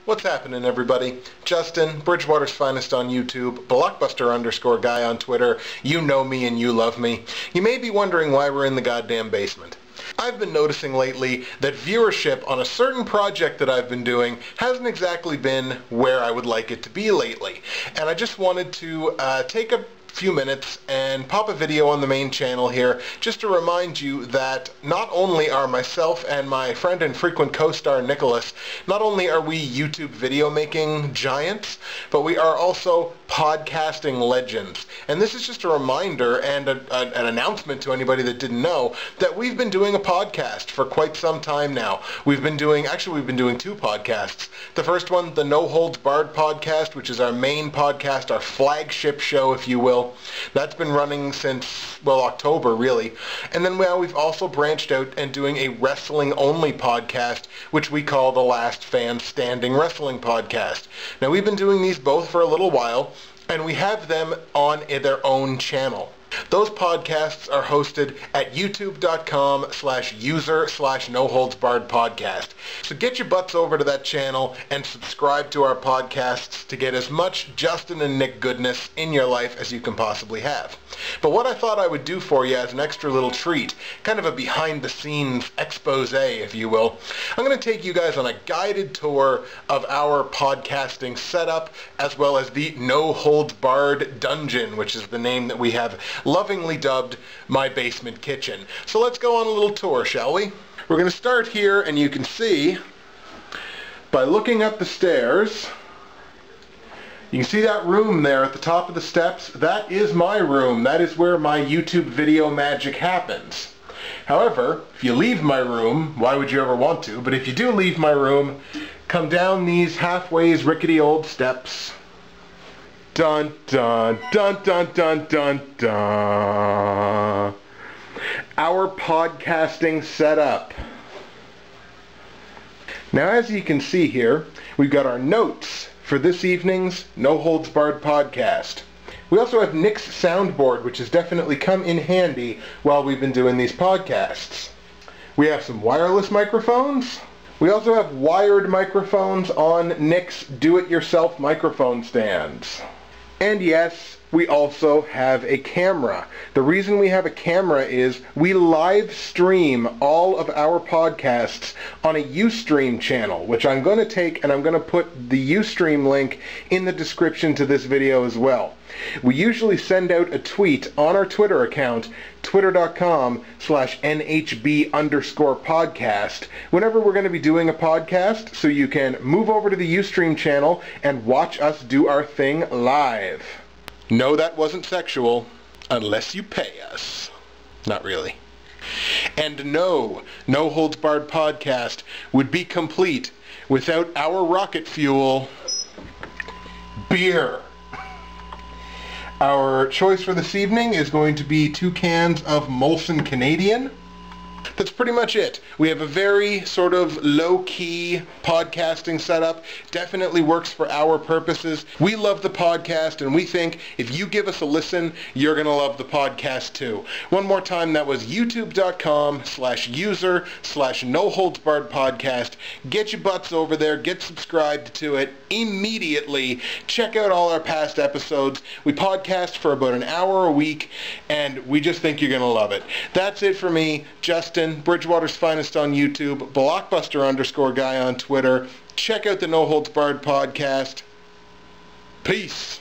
What's happening, everybody? Justin, Bridgewater's Finest on YouTube, Blockbuster_guy on Twitter. You know me and you love me. You may be wondering why we're in the goddamn basement. I've been noticing lately that viewership on a certain project that I've been doing hasn't exactly been where I would like it to be lately. And I just wanted to take a few minutes and pop a video on the main channel here just to remind you that not only are myself and my friend and frequent co-star Nicholas, not only are we YouTube video making giants, but we are also podcasting legends. And this is just a reminder and an announcement to anybody that didn't know that we've been doing a podcast for quite some time now. We've been doing two podcasts. The first one, the No Holds Barred podcast, which is our main podcast, our flagship show, if you will. That's been running since, well, October, really. And then we've also branched out and doing a wrestling-only podcast, which we call the Last Fan Standing Wrestling Podcast. Now, we've been doing these both for a little while, and we have them on their own channel. Those podcasts are hosted at youtube.com/user/noholdsbarredpodcast. So get your butts over to that channel and subscribe to our podcasts to get as much Justin and Nick goodness in your life as you can possibly have. But what I thought I would do for you as an extra little treat, kind of a behind-the-scenes expose, if you will, I'm going to take you guys on a guided tour of our podcasting setup, as well as the No Holds Barred Dungeon, which is the name that we have lovingly dubbed my basement kitchen. So let's go on a little tour, shall we? We're going to start here, and you can see by looking up the stairs, you can see that room there at the top of the steps. That is my room. That is where my YouTube video magic happens. However, if you leave my room, why would you ever want to? But if you do leave my room, come down these halfways rickety old steps. Dun dun dun dun dun dun dun. Our podcasting setup. Now, as you can see here, we've got our notes for this evening's No Holds Barred podcast. We also have Nick's soundboard, which has definitely come in handy while we've been doing these podcasts. We have some wireless microphones. We also have wired microphones on Nick's do-it-yourself microphone stands. And yes, we also have a camera. The reason we have a camera is we live stream all of our podcasts on a Ustream channel, which I'm going to take and I'm going to put the Ustream link in the description to this video as well. We usually send out a tweet on our Twitter account, twitter.com/NHB_podcast, whenever we're going to be doing a podcast, so you can move over to the Ustream channel and watch us do our thing live. No, that wasn't sexual, unless you pay us. Not really. And no, No Holds Barred podcast would be complete without our rocket fuel, beer. Our choice for this evening is going to be 2 cans of Molson Canadian. That's pretty much it. We have a very sort of low-key podcasting setup. Definitely works for our purposes. We love the podcast, and we think if you give us a listen, you're going to love the podcast too. One more time, that was youtube.com/user/noholdsbarredpodcast. Get your butts over there. Get subscribed to it immediately. Check out all our past episodes. We podcast for about an hour a week, and we just think you're going to love it. That's it for me, Justin, Bridgewater's Finest on YouTube, Blockbuster_guy on Twitter. Check out the No Holds Barred podcast. Peace.